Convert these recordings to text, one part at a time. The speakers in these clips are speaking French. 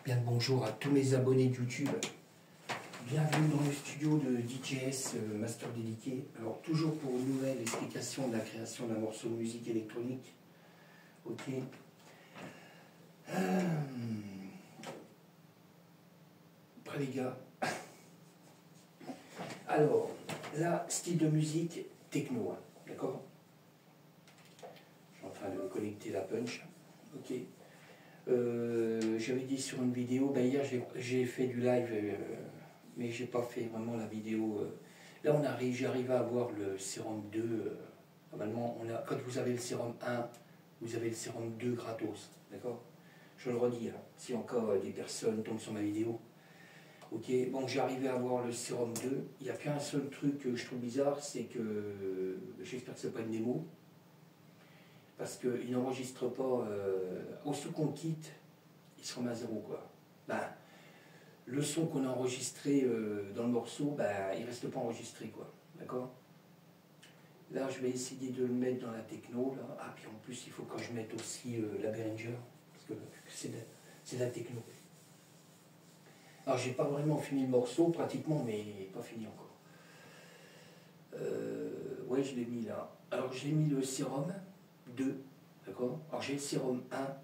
Bien le bonjour à tous mes abonnés de YouTube. Bienvenue dans le studio de DJS Master Dédié. Alors toujours pour une nouvelle explication de la création d'un morceau de musique électronique. Ok. Après les gars. Alors, là, style de musique techno, hein, d'accord? Je suis en train de connecter la punch. Ok. J'avais dit sur une vidéo, ben hier j'ai fait du live, mais j'ai pas fait vraiment la vidéo. Là j'arrive à avoir le sérum 2. Normalement, quand vous avez le sérum 1, vous avez le sérum 2 gratos. D'accord? Je le redis, hein, si encore des personnes tombent sur ma vidéo. Ok, bon, j'ai arrivé à avoir le sérum 2. Il n'y a qu'un seul truc que je trouve bizarre, c'est que j'espère que ce n'est pas une démo. Parce qu'il n'enregistre pas, aussitôt qu'on quitte, il se remet à zéro, quoi. Ben, le son qu'on a enregistré dans le morceau, ben, il ne reste pas enregistré, quoi. D'accord? Là, je vais essayer de le mettre dans la techno, là. Ah, puis en plus, il faut que je mette aussi la Behringer, parce que c'est de la techno. Alors, j'ai pas vraiment fini le morceau, pratiquement, mais pas fini encore. Ouais, je l'ai mis là. Alors, j'ai mis le sérum 2, d'accord? Alors, j'ai le sérum 1,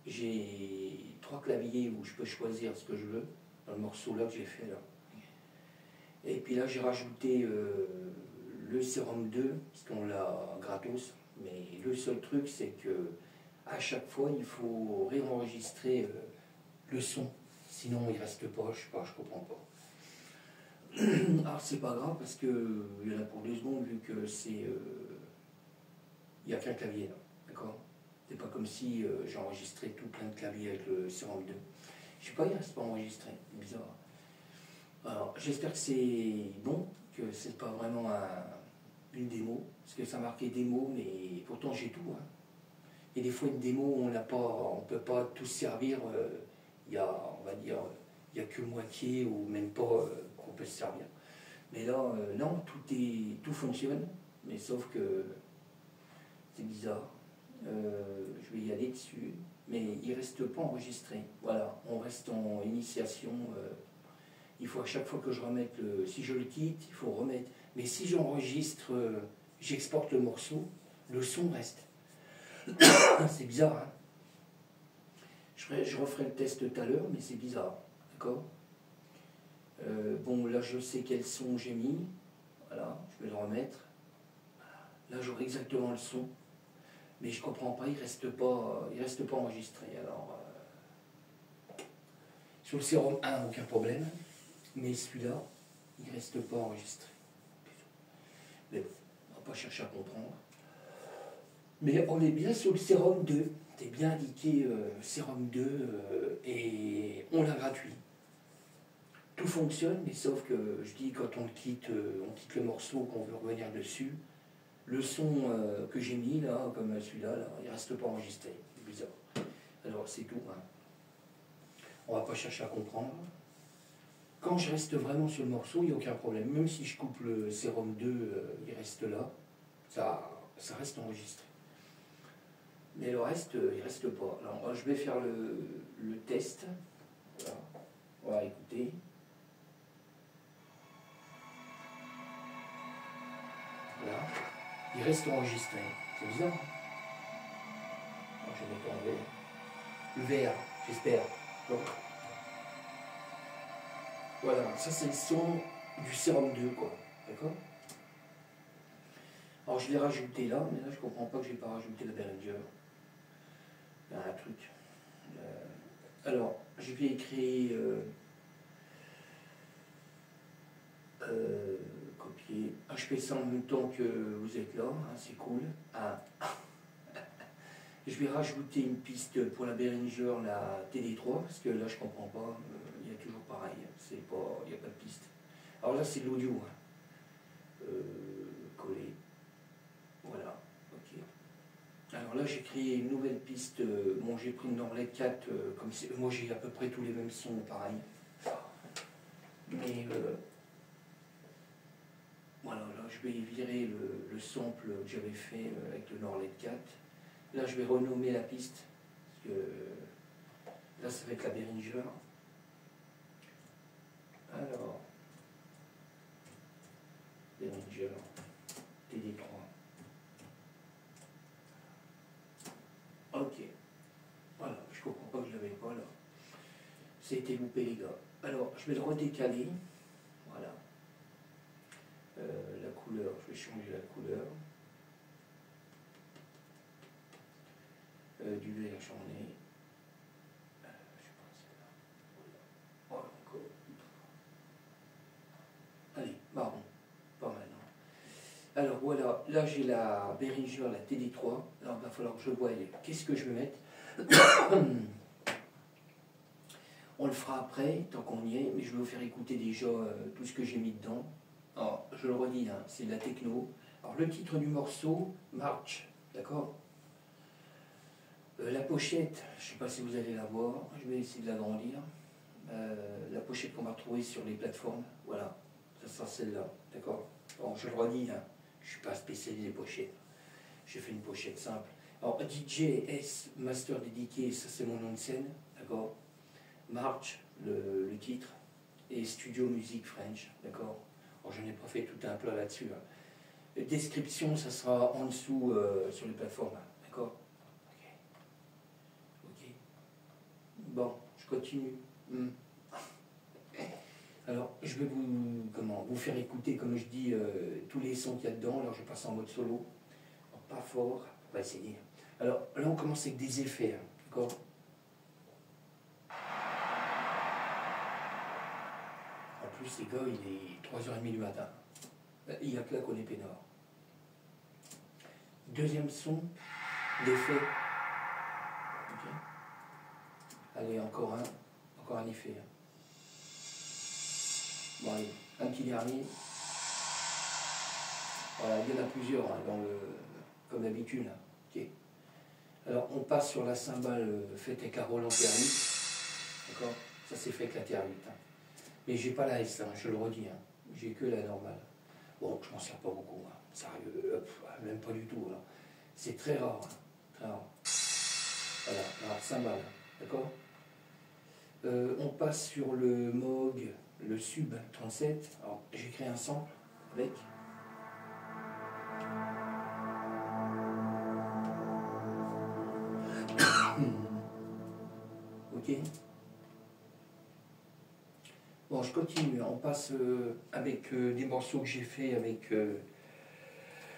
j'ai 3 claviers où je peux choisir ce que je veux, dans le morceau là que j'ai fait là. Et puis là, j'ai rajouté le sérum 2, parce qu'on l'a gratos, mais le seul truc, c'est que à chaque fois, il faut réenregistrer le son, sinon il reste pas, je sais pas, je comprends pas. Alors c'est pas grave, parce que il y en a pour 2 secondes, vu que c'est... il n'y a qu'un clavier là, d'accord? C'est pas comme si j'enregistrais tout plein de claviers avec le sérum 2. Je sais pas, il reste pas enregistré, c'est bizarre. Alors j'espère que c'est bon, que c'est pas vraiment une démo, parce que ça marquait démo, mais pourtant j'ai tout. Hein. Et des fois une démo, on ne peut pas tout servir, il y a, on va dire, il n'y a que moitié ou même pas qu'on peut se servir. Mais là, non, tout fonctionne, mais sauf que c'est bizarre. Je vais y aller dessus, mais il ne reste pas enregistré. Voilà, on reste en initiation. Il faut à chaque fois que je remette si je le quitte, il faut remettre. Mais si j'enregistre, j'exporte le morceau, le son reste. C'est bizarre, hein? Je referai le test tout à l'heure, mais c'est bizarre. D'accord? Bon, là je sais quel son j'ai mis. Voilà, je vais le remettre. Là j'aurai exactement le son. Mais je comprends pas, il reste pas enregistré. Alors, sur le sérum 1, aucun problème. Mais celui-là, il reste pas enregistré. Mais bon, on va pas chercher à comprendre. Mais on est bien sur le sérum 2. C'est bien indiqué sérum 2 et on l'a gratuit. Tout fonctionne, mais sauf que je dis quand on quitte le morceau, qu'on veut revenir dessus, le son que j'ai mis là, comme celui-là, là, il reste pas enregistré. C'est bizarre. Alors c'est tout. Hein. On va pas chercher à comprendre. Quand je reste vraiment sur le morceau, il n'y a aucun problème. Même si je coupe le sérum 2, il reste là. Ça reste enregistré. Mais le reste, il reste pas. Alors je vais faire le test. Voilà. On va écouter. Voilà. Il reste enregistré. C'est bizarre. Alors, je vais mettre en vert. Le vert, j'espère. Donc, voilà, ça c'est le son du sérum 2, quoi. D'accord? Alors je l'ai rajouté là, mais là je comprends pas que j'ai pas rajouté la Behringer. Il y a un truc. Alors, je vais écrire copier. Je fais ça en même temps que vous êtes là, hein, c'est cool. Ah. Je vais rajouter une piste pour la Behringer, la TD3, parce que là je comprends pas, il y a toujours pareil, il n'y a pas de piste. Alors là c'est de l'audio, hein. Coller, voilà, ok. Alors là j'ai créé une nouvelle piste, bon j'ai pris une Norled 4, comme moi j'ai à peu près tous les mêmes sons, pareil. Mais voilà, là je vais virer le sample que j'avais fait avec le Norled 4. Là, je vais renommer la piste, parce que Là, ça va être la Behringer. Alors, Behringer, TD3. Ok. Voilà, je comprends pas que je l'avais pas là. C'était loupé les gars. Alors, je vais le redécaler. Voilà. La couleur, je vais changer la couleur. Du vert, j'en ai. Je sais pas, celle-là. Voilà, encore. Allez, marron. Pas mal. Hein. Alors voilà, là j'ai la Behringer, la TD3. Alors il va falloir que je voie qu'est-ce que je vais mettre. On le fera après, tant qu'on y est, mais je vais vous faire écouter déjà tout ce que j'ai mis dedans. Alors, je le redis, hein, c'est de la techno. Alors, le titre du morceau, March, d'accord. La pochette, je ne sais pas si vous allez la voir, je vais essayer de l'agrandir. La pochette qu'on va trouver sur les plateformes, voilà, ça sera celle-là, d'accord. Bon, je le redis, hein, je ne suis pas spécialisé des pochettes. J'ai fait une pochette simple. Alors, DJ S Master Dédié, ça c'est mon nom de scène, d'accord. March, le titre, et Studio Music French, d'accord. Alors, je n'ai pas fait tout un plat là-dessus. Hein. Description, ça sera en dessous sur les plateformes, hein, d'accord. Ok. Bon, je continue. Alors, je vais vous faire écouter, comme je dis, tous les sons qu'il y a dedans. Alors, je passe en mode solo. Alors, pas fort, on va essayer. Alors, là, on commence avec des effets, hein, d'accord. En plus, les gars, il est 3h30 du matin. Il n'y a que là qu'on est peinard. Deuxième son, d'effet. Okay. Allez, encore un effet. Bon, allez, un petit dernier. Voilà, il y en a plusieurs hein, comme d'habitude. Okay. Alors, on passe sur la cymbale faite avec la Roland TR8. D'accord. Ça, c'est fait avec la TR8. Hein. Mais j'ai pas la S, hein, je le redis. Hein. J'ai que la normale. Bon, je m'en sers pas beaucoup. Hein. Sérieux, même pas du tout. C'est très rare. Hein. Très rare. Voilà, alors cymbale. D'accord. On passe sur le Moog, le Sub 37. Alors, j'ai créé un sample avec. Ok. Bon, je continue. On passe avec des morceaux que j'ai fait avec.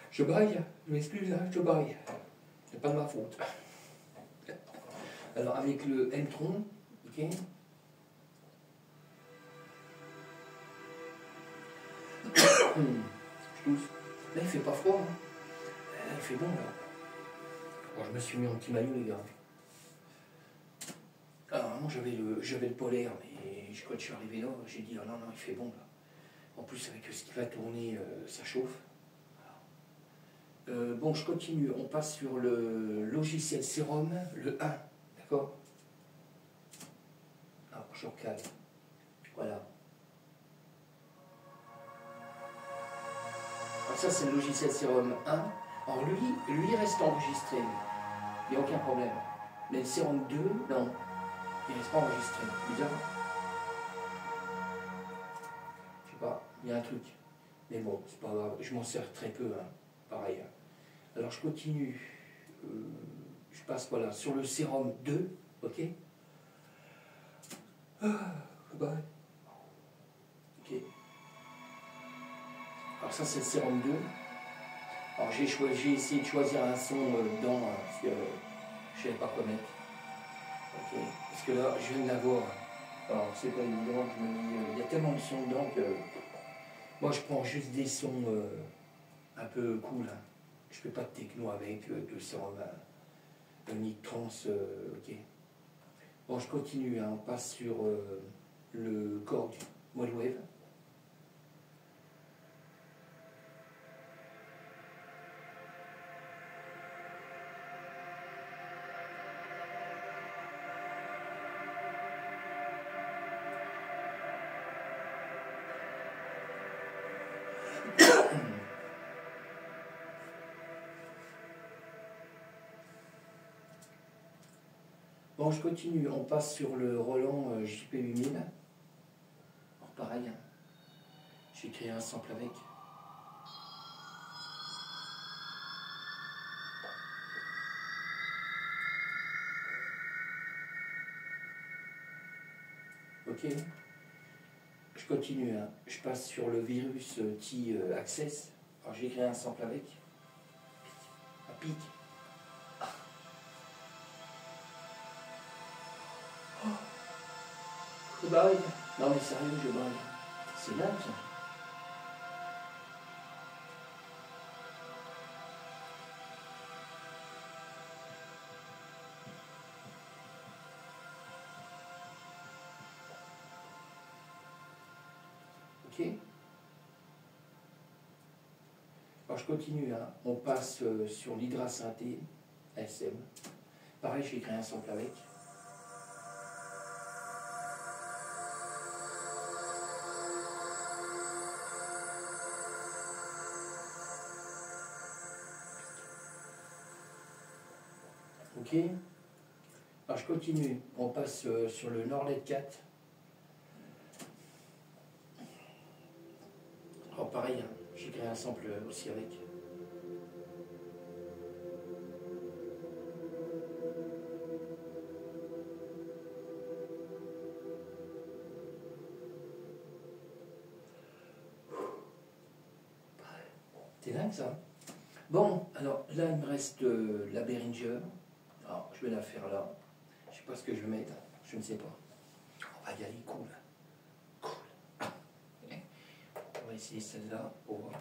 Je braille, je m'excuse, hein, je braille. C'est pas de ma faute. Alors, avec le M-Tron, ok. Je tousse. Là, il fait pas froid. Hein. Là, il fait bon, là. Bon, je me suis mis en petit maillot, les gars. Alors, non, j'avais le polaire, mais quand je suis arrivé là, j'ai dit, oh, non, il fait bon, là. En plus, avec ce qui va tourner, ça chauffe. Bon, je continue. On passe sur le logiciel Serum, le 1. D'accord. Alors, je recale. Voilà. Alors, ça, c'est le logiciel Serum 1. Alors, lui, il reste enregistré. Il n'y a aucun problème. Mais le Serum 2, non. Il reste pas enregistré. Bizarre. Je sais pas. Il y a un truc. Mais bon, c'est pas grave. Je m'en sers très peu. Hein. Pareil. Hein. Alors je continue, je passe voilà, sur le sérum 2, ok. Bah. Ok. Alors ça c'est le sérum 2. Alors j'ai essayé de choisir un son dedans, hein, parce que je ne savais pas quoi mettre. Ok. Parce que là, je viens de l'avoir. Alors c'est pas évident, je me dis, il y a tellement de sons dedans que moi je prends juste des sons un peu cool. Hein. Je fais pas de techno avec le sérum, le Nick Trans, ok. Bon, je continue, hein, on passe sur le Korg Modwave. Bon, je continue. On passe sur le Roland JP8000. Alors pareil, hein. J'ai créé un sample avec. Ok. Je continue. Hein. Je passe sur le Virus T Access. Alors j'ai créé un sample avec. À pic. Oh, je baille. Non mais sérieux, je baille. C'est dingue ça. Ok. Alors je continue. Hein. On passe sur l'Hydra Synthé SM. Pareil, j'ai créé un sample avec. Ok. Alors je continue. On passe sur le Norlet 4. Alors pareil, hein, j'ai créé un sample aussi avec. C'est dingue ça. Bon, alors là il me reste la Behringer. Alors je vais la faire là. Je sais pas ce que je vais mettre. Je ne sais pas. On va y aller cool. Cool. On va essayer celle-là pour voir.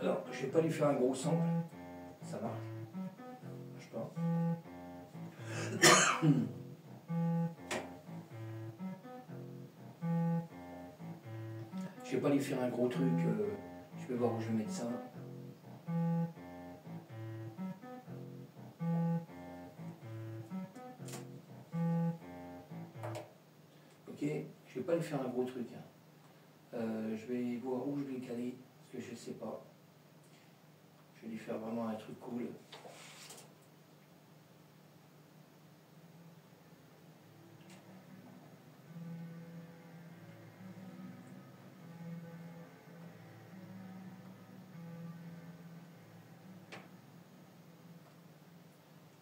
Alors, je vais pas lui faire un gros sample. Ça marche. Je sais pas. Je vais pas lui faire un gros truc. Je vais voir où je vais mettre ça. Ok, je vais pas lui faire un gros truc. Hein. Je vais voir où je vais caler, parce que je sais pas. Je vais lui faire vraiment un truc cool.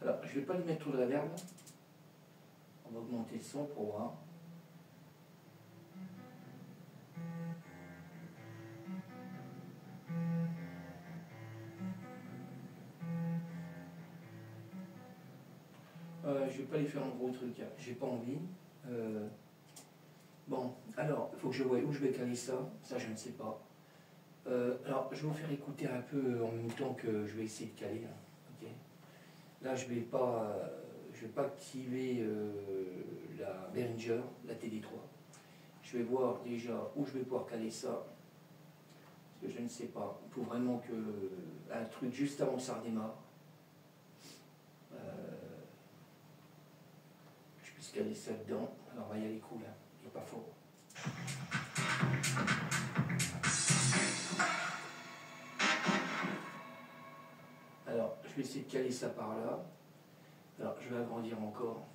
Alors, je vais pas lui mettre trop de reverb. On va augmenter le son pour voir. Je vais pas lui faire un gros truc, hein. J'ai pas envie. Bon, alors, il faut que je voie où je vais caler ça. Ça, je ne sais pas. Alors, je vais vous faire écouter un peu en même temps que je vais essayer de caler. Hein. Okay. Là, je vais pas activer la Behringer, la TD3. Je vais voir déjà où je vais pouvoir caler ça. Parce que je ne sais pas. Il faut vraiment que un truc juste avant que ça redémarre. Je puisse caler ça dedans. Alors, on va y aller cool. Hein. Il n'est pas fort. Alors, je vais essayer de caler ça par là. Alors, je vais agrandir encore.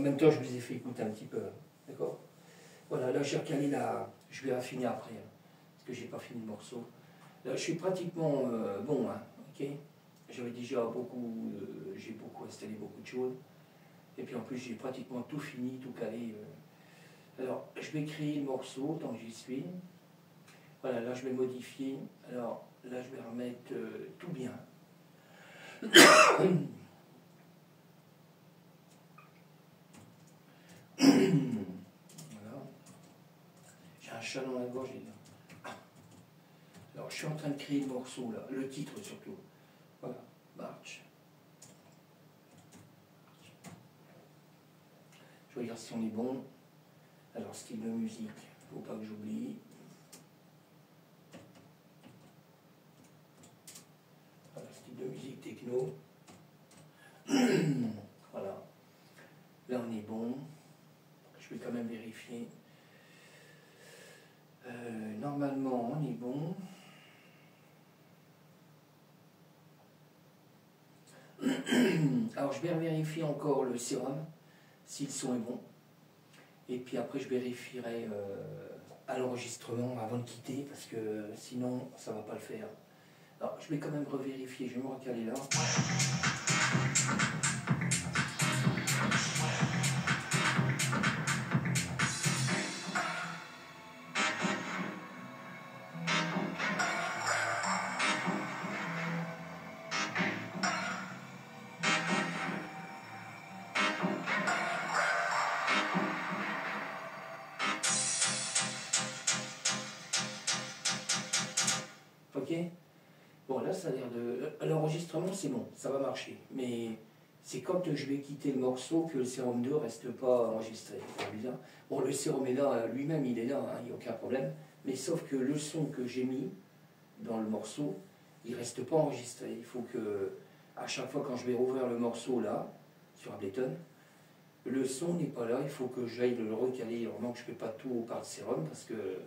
même temps, je vous ai fait écouter un petit peu. D'accord? Voilà, là, j'ai recalé là. Je vais affiner après. Parce que j'ai pas fini le morceau. Là, je suis pratiquement bon. Hein, ok? J'avais déjà beaucoup. J'ai beaucoup installé beaucoup de choses. Et puis en plus, j'ai pratiquement tout fini, tout calé. Alors, je vais créer le morceau tant que j'y suis. Voilà, là, je vais modifier. Alors, là, je vais remettre tout bien. Voilà. J'ai un chat dans la gorge. Alors, je suis en train de créer le morceau, là. Le titre, surtout. Voilà, March. Je regarde si on est bon. Alors, style de musique, faut pas que j'oublie. Voilà, style de musique techno. Voilà. Là, on est bon. Je vais quand même vérifier. Normalement, on est bon. Alors, je vais vérifier encore le sérum, si le son est bon. Et puis après, je vérifierai à l'enregistrement avant de quitter, parce que sinon, ça ne va pas le faire. Alors, je vais quand même revérifier, je vais me recaler là. Ok? Bon, là, ça a l'air de... L'enregistrement, c'est bon, ça va marcher. Mais c'est quand je vais quitter le morceau que le sérum 2 ne reste pas enregistré. C'est bizarre. Bon, le sérum est là, lui-même, il est là, hein, il n'y a aucun problème. Mais sauf que le son que j'ai mis dans le morceau, il ne reste pas enregistré. Il faut que, à chaque fois, quand je vais rouvrir le morceau, là, sur Ableton, le son n'est pas là, il faut que j'aille le recaler. Vraiment que je ne fais pas tout par le sérum, parce que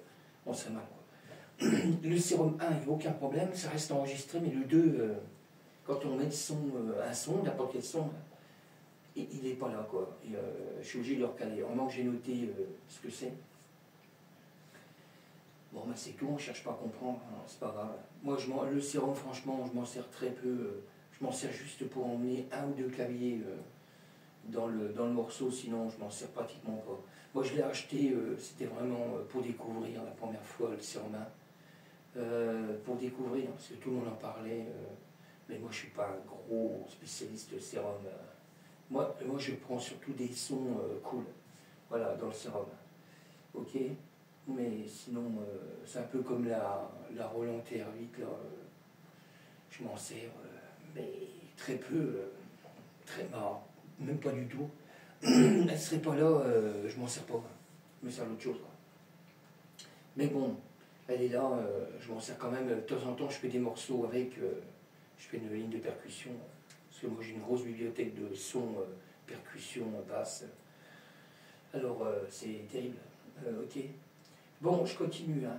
on serait mal. Le sérum 1, il n'y a aucun problème, ça reste enregistré, mais le 2, quand on met le son, un son, n'importe quel son, il n'est pas là, quoi. Et, je suis obligé de le recaler. Vraiment que j'ai noté ce que c'est. Bon, ben c'est tout, on ne cherche pas à comprendre, hein, c'est pas grave. Moi, le sérum, franchement, je m'en sers très peu. Je m'en sers juste pour emmener un ou deux claviers dans le morceau, sinon je m'en sers pratiquement pas. Moi, je l'ai acheté, c'était vraiment pour découvrir la première fois le sérum 1. Pour découvrir, parce que tout le monde en parlait, mais moi je suis pas un gros spécialiste de sérum. Moi je prends surtout des sons cool, voilà, dans le sérum. Ok, mais sinon c'est un peu comme la Roland TR8, là, je m'en sers, mais très peu, très marrant, même pas du tout. Elle serait pas là, je m'en sers pas, je me sers d'autre chose, quoi. Mais bon, elle est là, je m'en sers quand même. De temps en temps, je fais des morceaux avec, je fais une ligne de percussion. Parce que moi, j'ai une grosse bibliothèque de sons, percussion, basse. Alors, c'est terrible. Ok. Bon, je continue. Hein.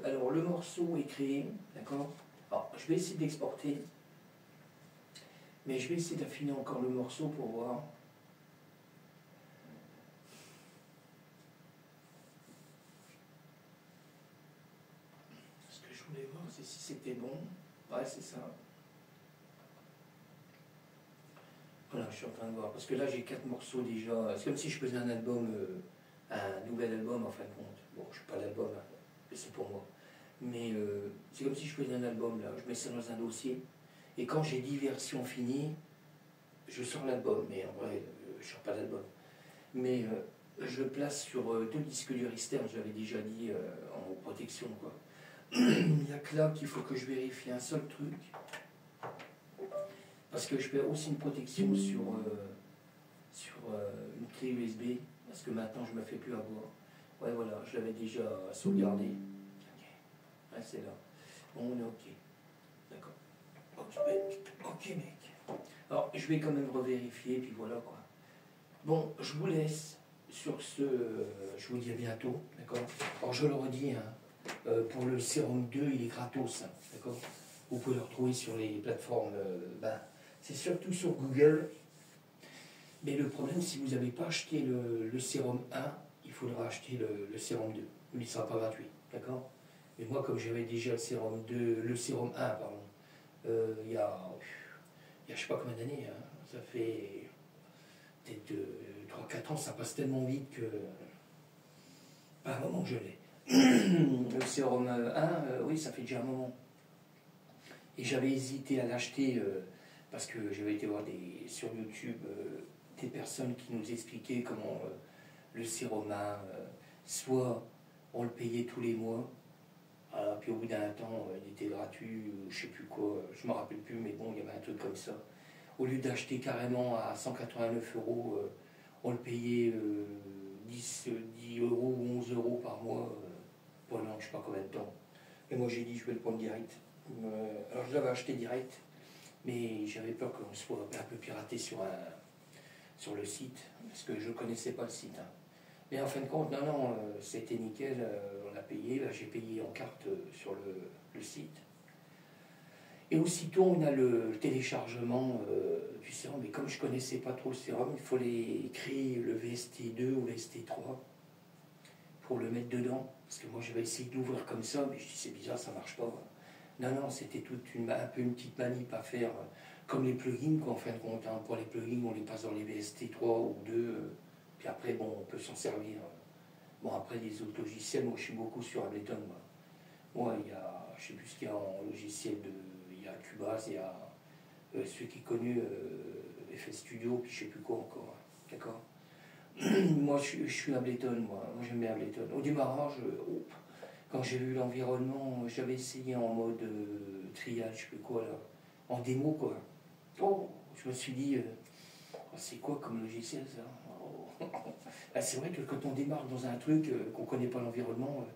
Alors, le morceau est créé, d'accord? Alors, je vais essayer d'exporter. Mais je vais essayer d'affiner encore le morceau pour voir. Je voulais voir si c'était bon. Ouais, c'est ça. Voilà, je suis en train de voir. Parce que là, j'ai 4 morceaux déjà. C'est comme si je faisais un album, un nouvel album en fin de compte. Bon, je ne fais pas l'album, hein, mais c'est pour moi. Mais c'est comme si je faisais un album, là. Je mets ça dans un dossier. Et quand j'ai 10 versions finies, je sors l'album. Mais en vrai, je ne sors pas l'album. Mais je le place sur 2 disques durs externes, je l'avais déjà dit, en protection, quoi. Il n'y a que là qu'il faut que je vérifie un seul truc. Parce que je fais aussi une protection sur une clé USB. Parce que maintenant je ne me fais plus avoir. Ouais, voilà, je l'avais déjà sauvegardé. Okay. Ouais, c'est là. Bon, on est OK. D'accord. OK, mec. Alors, je vais quand même revérifier, puis voilà, quoi. Bon, je vous laisse sur ce. Je vous dis à bientôt, d'accord. Alors, je le redis, hein. Pour le sérum 2, il est gratos, hein, d'accord. Vous pouvez le retrouver sur les plateformes, c'est surtout sur Google. Mais le problème, si vous n'avez pas acheté le sérum 1, il faudra acheter le sérum 2. Il ne sera pas gratuit, d'accord? Mais moi, comme j'avais déjà le sérum 2, le sérum 1, pardon, il y a je ne sais pas combien d'années, hein, ça fait peut-être 3-4 ans, ça passe tellement vite que... Pas un moment que je l'ai. Le sérum 1, oui, ça fait déjà un moment. Et j'avais hésité à l'acheter parce que j'avais été voir sur YouTube des personnes qui nous expliquaient comment le sérum 1, soit on le payait tous les mois, puis au bout d'un temps, il était gratuit, ou je sais plus quoi, je ne me rappelle plus, mais bon, il y avait un truc comme ça. Au lieu d'acheter carrément à 189 euros, on le payait 10 euros ou 11 euros par mois pendant je ne sais pas combien de temps. Et moi j'ai dit je vais le prendre direct. Alors je l'avais acheté direct, mais j'avais peur qu'on soit un peu piraté sur le site, parce que je ne connaissais pas le site. Hein. Mais en fin de compte, non, c'était nickel, on a payé, j'ai payé en carte sur le site. Et aussitôt, on a le téléchargement du sérum. Mais comme je ne connaissais pas trop le sérum, il fallait créer le VST2 ou VST3 pour le mettre dedans. Parce que moi, j'avais essayé de l'ouvrir comme ça, mais je dis c'est bizarre, ça ne marche pas. Non, c'était toute un peu une petite manip à faire, comme les plugins, quoi, en fin de compte. Hein. Pour les plugins, on les passe dans les VST3 ou 2, puis après, bon, on peut s'en servir. Bon, après, les autres logiciels, moi, je suis beaucoup sur Ableton. Moi, il y a, je ne sais plus ce qu'il y a en logiciel il y a Cubase, il y a celui qui est connu, FL Studio, puis je ne sais plus quoi encore. D'accord. Moi, je suis Ableton, moi j'aime bien Ableton. Au démarrage, quand j'ai vu l'environnement, j'avais essayé en mode trial, je sais plus quoi, là, en démo, quoi. Oh, je me suis dit, c'est quoi comme logiciel, ça? Oh. Ah, c'est vrai que quand on démarre dans un truc, qu'on ne connaît pas l'environnement,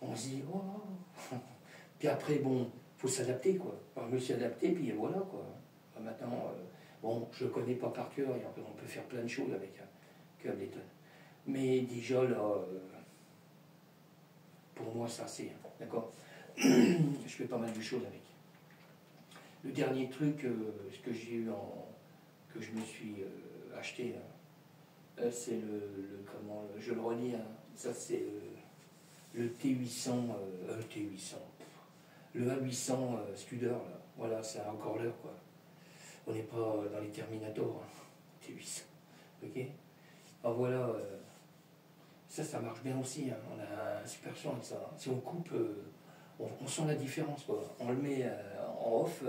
on se dit, oh. Puis après, bon, il faut s'adapter, quoi. Alors, je me suis adapté, puis voilà, quoi. Maintenant, bon, je ne le connais pas par cœur, et on peut faire plein de choses avec Ableton. Mais déjà, là, pour moi, ça c'est, d'accord. Je fais pas mal de choses avec. Le dernier truc, ce que j'ai eu que je me suis acheté, c'est comment, je le relis, hein, ça c'est le T800, le A800 Studer, là. Voilà, c'est encore l'heure, quoi. On n'est pas dans les Terminators, hein. T800, ok. Alors voilà, ça marche bien aussi, hein. On a un super son avec ça. Hein. Si on coupe, on sent la différence, quoi. On le met en off,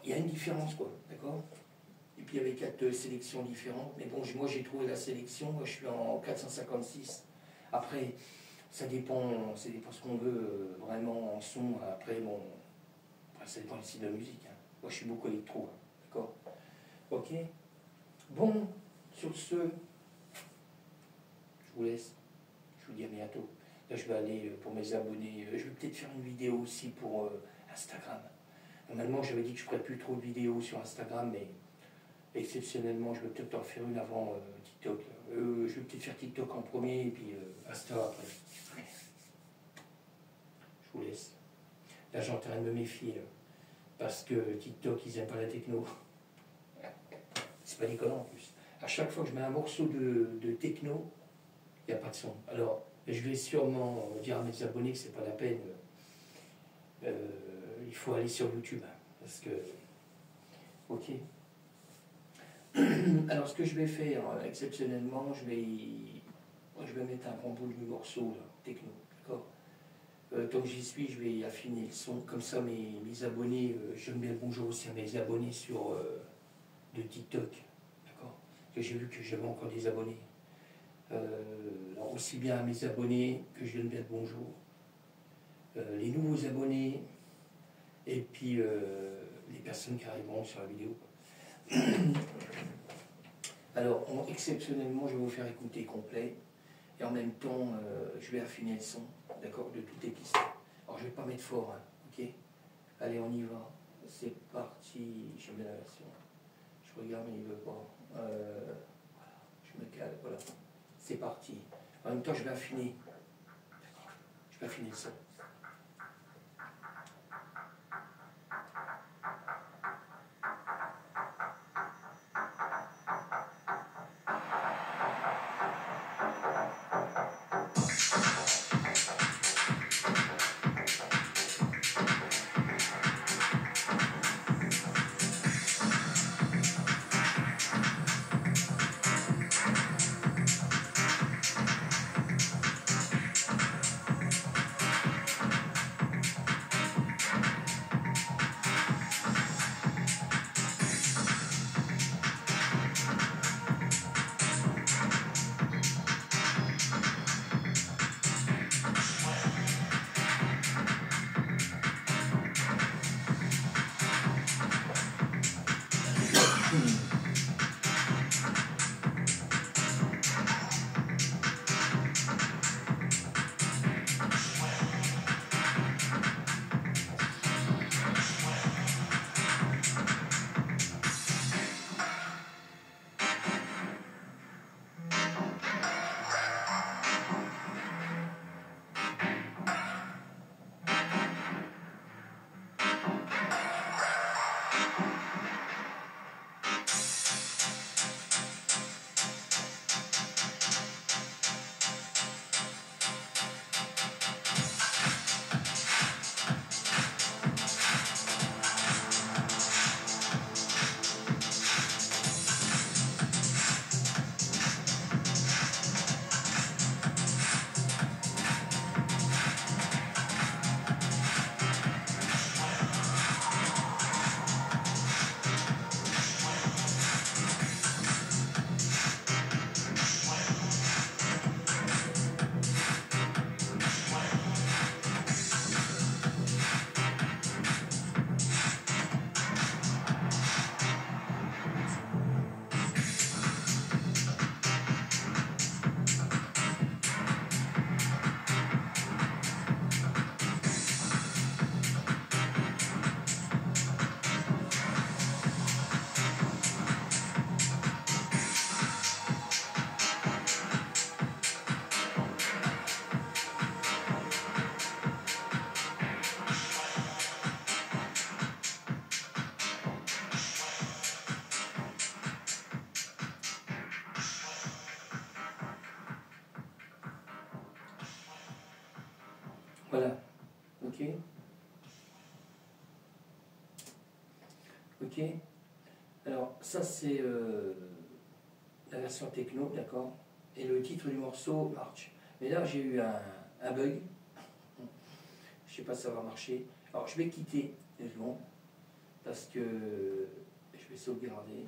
il y a une différence, quoi, d'accord. Et puis il y avait 4 sélections différentes, mais bon, moi j'ai trouvé la sélection, je suis en 456. Après, ça dépend ce qu'on veut vraiment en son. Après, bon, ça dépend aussi de la musique. Hein. Moi je suis beaucoup électro, hein. D'accord. Ok. Bon, sur ce, je vous laisse. Je vous dis à bientôt. Là, je vais aller pour mes abonnés. Je vais peut-être faire une vidéo aussi pour Instagram. Normalement, j'avais dit que je ne ferais plus trop de vidéos sur Instagram, mais exceptionnellement, je vais peut-être en faire une avant TikTok. Je vais peut-être faire TikTok en premier et puis Insta après. Je vous laisse. Là, j'ai en train de me méfier parce que TikTok, ils n'aiment pas la techno. C'est pas déconnant en plus. À chaque fois que je mets un morceau de techno, il n'y a pas de son. Alors, je vais sûrement dire à mes abonnés que c'est pas la peine. Il faut aller sur YouTube. Parce que. Ok. Alors, ce que je vais faire, exceptionnellement, je vais mettre un bon bout de morceau, là, techno. D'accord. Tant que j'y suis, je vais affiner le son. Comme ça, mes abonnés, j'aime bien le bonjour aussi à mes abonnés de TikTok. D'accord. Parce que j'ai vu que j'avais encore des abonnés. Alors aussi bien à mes abonnés que je donne bien le bonjour, les nouveaux abonnés et puis les personnes qui arriveront sur la vidéo. Alors exceptionnellement je vais vous faire écouter complet et en même temps je vais affiner le son, d'accord, de toutes les pistes. Alors je vais pas mettre fort, hein, ok. Allez, on y va, c'est parti. J'aime bien la version, je regarde mais il veut pas, voilà. Je me cale, voilà. C'est parti. En même temps, je vais affiner. Je vais affiner le son. Voilà. Ok. Ok. Alors, ça, c'est la version techno, d'accord? Et le titre du morceau marche. Mais là, j'ai eu un bug. Je sais pas si ça va marcher. Alors, je vais quitter 2 secondes parce que je vais sauvegarder.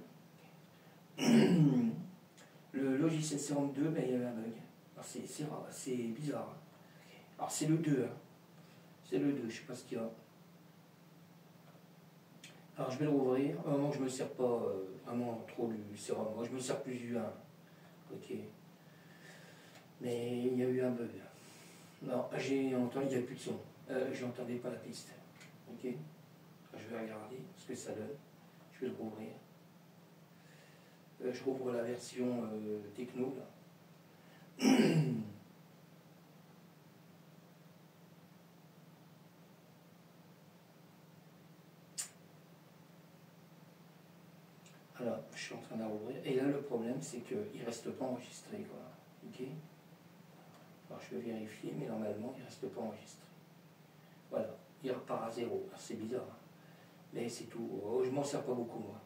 Le logiciel Serum 2, ben, il y avait un bug. C'est bizarre. Alors, c'est le 2. Hein. C'est le 2, je sais pas ce qu'il y a. Alors, je vais le rouvrir. Moi, je me sers pas vraiment trop du sérum. Moi, je me sers plus du 1. Ok. Mais il y a eu un bug. Non, j'ai entendu, il n'y a plus de son. J'entendais pas la piste. Ok. Je vais regarder ce que ça donne. Je vais le rouvrir. Je rouvre la version techno là. Voilà, je suis en train de la rouvrir. Et là, le problème, c'est qu'il ne reste pas enregistré. Quoi. Ok. Alors, je vais vérifier, mais normalement, il ne reste pas enregistré. Voilà, il repart à 0. C'est bizarre. Hein. Mais c'est tout. Oh, je m'en sers pas beaucoup, moi.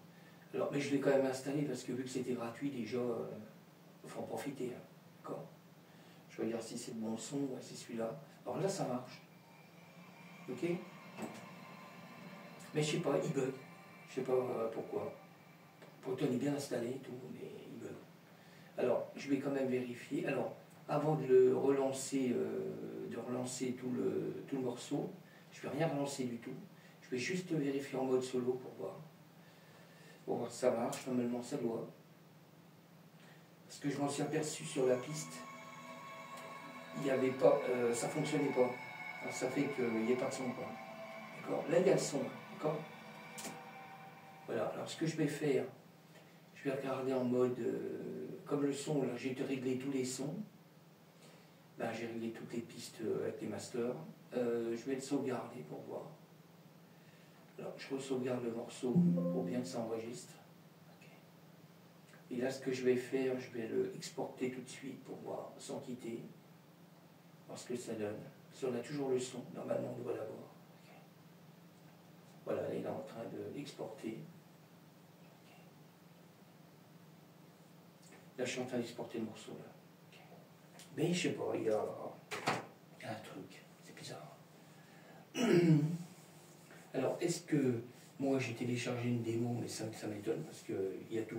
Alors, mais je l'ai quand même installé parce que vu que c'était gratuit, déjà, il faut en profiter. Hein. D'accord. Je vais regarder si c'est le bon son. Ouais, c'est celui-là. Alors là, ça marche. Ok. Mais je sais pas, il bug. Je sais pas pourquoi. Pourtant, il est bien installé et tout, mais il bug. Alors, je vais quand même vérifier. Alors, avant de le relancer, tout le morceau, je ne vais rien relancer du tout. Je vais juste vérifier en mode solo pour voir. Pour voir si ça marche. Normalement, ça doit. Parce que je m'en suis aperçu sur la piste, il n'y avait pas, ça ne fonctionnait pas. Alors, ça fait qu'il n'y ait pas de son. D'accord. Là, il y a le son. D'accord. Voilà. Alors, ce que je vais faire, je vais regarder en mode, comme le son, là, j'ai réglé tous les sons. Ben, j'ai réglé toutes les pistes avec les masters. Je vais le sauvegarder pour voir. Alors, je re-sauvegarde le morceau pour bien que ça enregistre. Okay. Et là, ce que je vais faire, je vais le exporter tout de suite pour voir, sans quitter, voir ce que ça donne. Si on a toujours le son, normalement, on doit l'avoir. Okay. Voilà, il est en train d'exporter. Okay. Là, je suis en train d'exporter le morceau, là. Okay. Mais je sais pas, il y a un truc, c'est bizarre. Alors, est-ce que moi j'ai téléchargé une démo, mais ça m'étonne parce qu'il y a tout.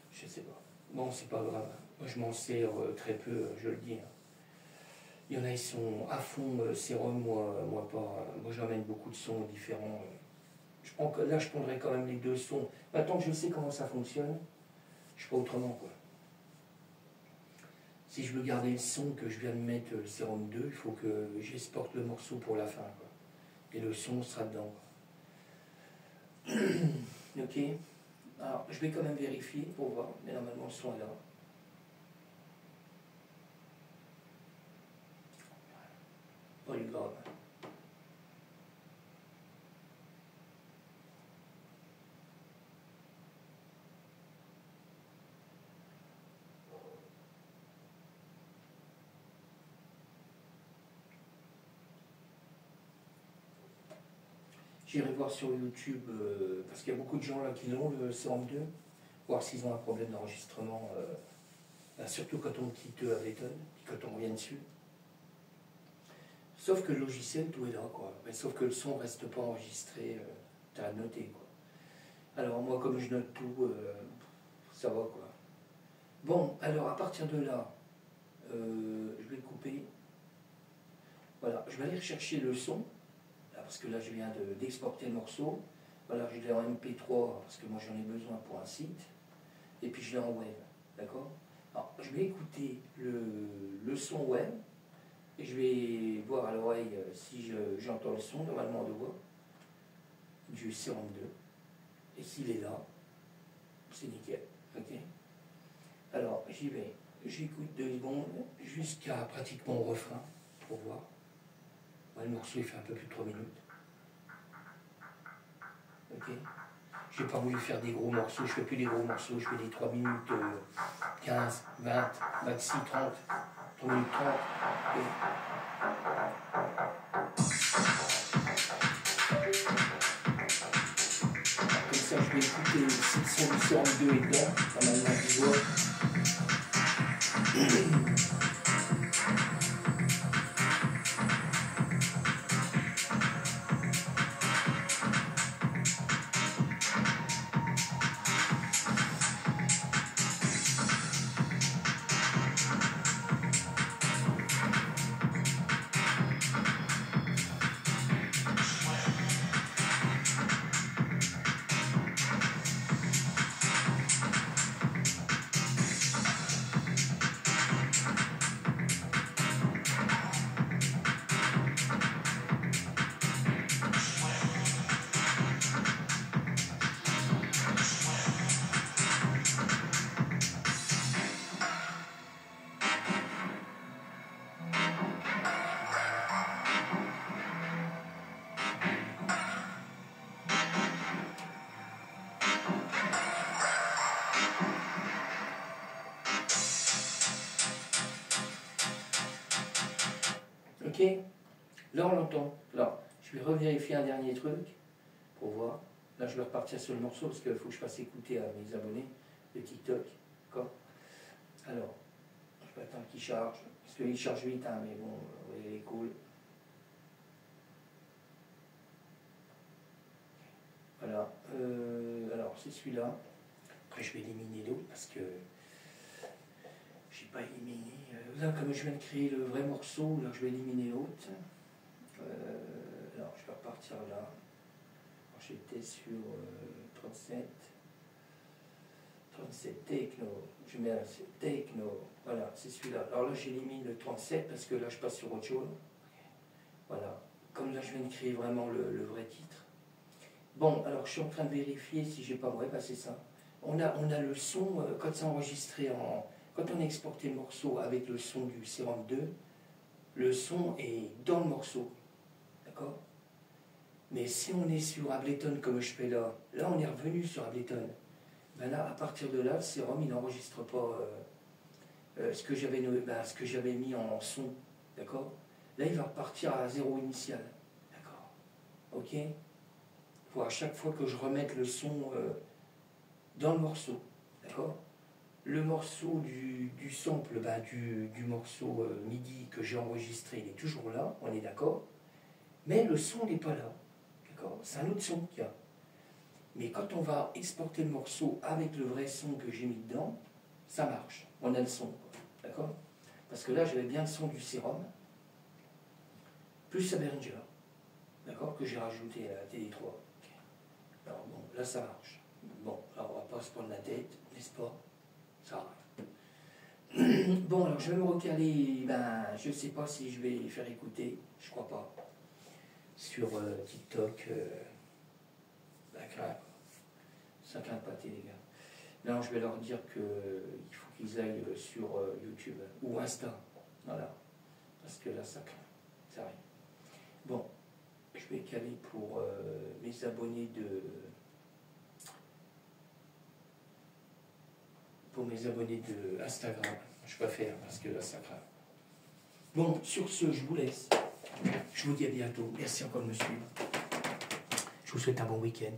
Je sais pas. Bon, c'est pas grave. Moi, je m'en sers très peu, je le dis. Hein. Il y en a, ils sont à fond sérum, moi pas. Moi, j'emmène beaucoup de sons différents. Là, je prendrai quand même les 2 sons. Maintenant que je sais comment ça fonctionne, je ne sais pas autrement, quoi. Si je veux garder le son que je viens de mettre, le sérum 2, il faut que j'exporte le morceau pour la fin, quoi. Et le son sera dedans. Ok. Alors, je vais quand même vérifier pour voir, mais normalement le son est là. Pas du grave. J'irai voir sur YouTube, parce qu'il y a beaucoup de gens là qui l'ont, le Serum 2, voir s'ils ont un problème d'enregistrement, surtout quand on quitte Ableton, et quand on revient dessus. Sauf que le logiciel, tout est là, quoi. Mais sauf que le son ne reste pas enregistré, tu as à noter, quoi. Alors moi, comme je note tout, ça va, quoi. Bon, alors à partir de là, je vais le couper. Voilà, je vais aller rechercher le son. Parce que là je viens d'exporter le morceau, voilà, je l'ai en MP3 parce que moi j'en ai besoin pour un site, et puis je l'ai en web, d'accord. Alors je vais écouter le son web, et je vais voir à l'oreille si j'entends le son, normalement de voix, du Serum 2, et s'il est là, c'est nickel, ok. Alors j'y vais, j'écoute 2 secondes, jusqu'à pratiquement au refrain, pour voir. Ouais, le morceau il fait un peu plus de 3 minutes. Ok. J'ai pas voulu faire des gros morceaux, je fais plus des gros morceaux, je fais des 3 minutes 15, 20, maxi 30, 3 minutes 30. sérum 2 est dedans, normalement tu vois. Ok, là on l'entend. Là, je vais revérifier un dernier truc pour voir. Là, je vais repartir sur le morceau parce qu'il faut que je fasse écouter à mes abonnés de TikTok. D'accord. Alors, je vais attendre qu'il charge. Parce qu'il charge vite, hein, mais bon, il est cool. Voilà. Alors, c'est celui-là. Après, je vais éliminer l'autre parce que j'ai pas éliminé. Là, comme je viens de créer le vrai morceau, là, je vais éliminer l'autre. Alors, je vais repartir là. J'étais sur 37 techno, je mets techno, voilà, c'est celui-là. Alors là, j'élimine le 37 parce que là, je passe sur autre chose. Voilà, comme là, je viens de créer vraiment le vrai titre. Bon, alors je suis en train de vérifier si j'ai pas, ouais, bah c'est ça. On a le son, quand c'est enregistré quand on a exporté le morceau avec le son du Serum 2, le son est dans le morceau, d'accord? Mais si on est sur Ableton comme je fais là, là on est revenu sur Ableton. Ben là, à partir de là, le Serum il n'enregistre pas ce que j'avais mis en son, d'accord? Là il va repartir à zéro initial, d'accord? Ok? Il faut à chaque fois que je remette le son dans le morceau, d'accord? Le morceau du sample, du morceau MIDI que j'ai enregistré, il est toujours là, on est d'accord? Mais le son n'est pas là. C'est un autre son qu'il y a. Mais quand on va exporter le morceau avec le vrai son que j'ai mis dedans, ça marche. On a le son. D'accord? Parce que là, j'avais bien le son du Serum, plus Behringer. D'accord? Que j'ai rajouté à la TD3. Okay. Alors bon, là, ça marche. Bon, alors on va pas se prendre la tête, n'est-ce pas? Ça arrive. Bon, alors je vais me recaler, je sais pas si je vais faire écouter, je crois pas. Sur TikTok, ça craint pas les gars. Non, je vais leur dire qu'il faut qu'ils aillent sur YouTube ou Insta. Voilà. Parce que là, ça craint. Ça arrive. Bon, je vais caler pour mes abonnés de Instagram. Je préfère parce que là, ça craint. Bon, sur ce, je vous laisse. Je vous dis à bientôt. Merci encore de me suivre. Je vous souhaite un bon week-end.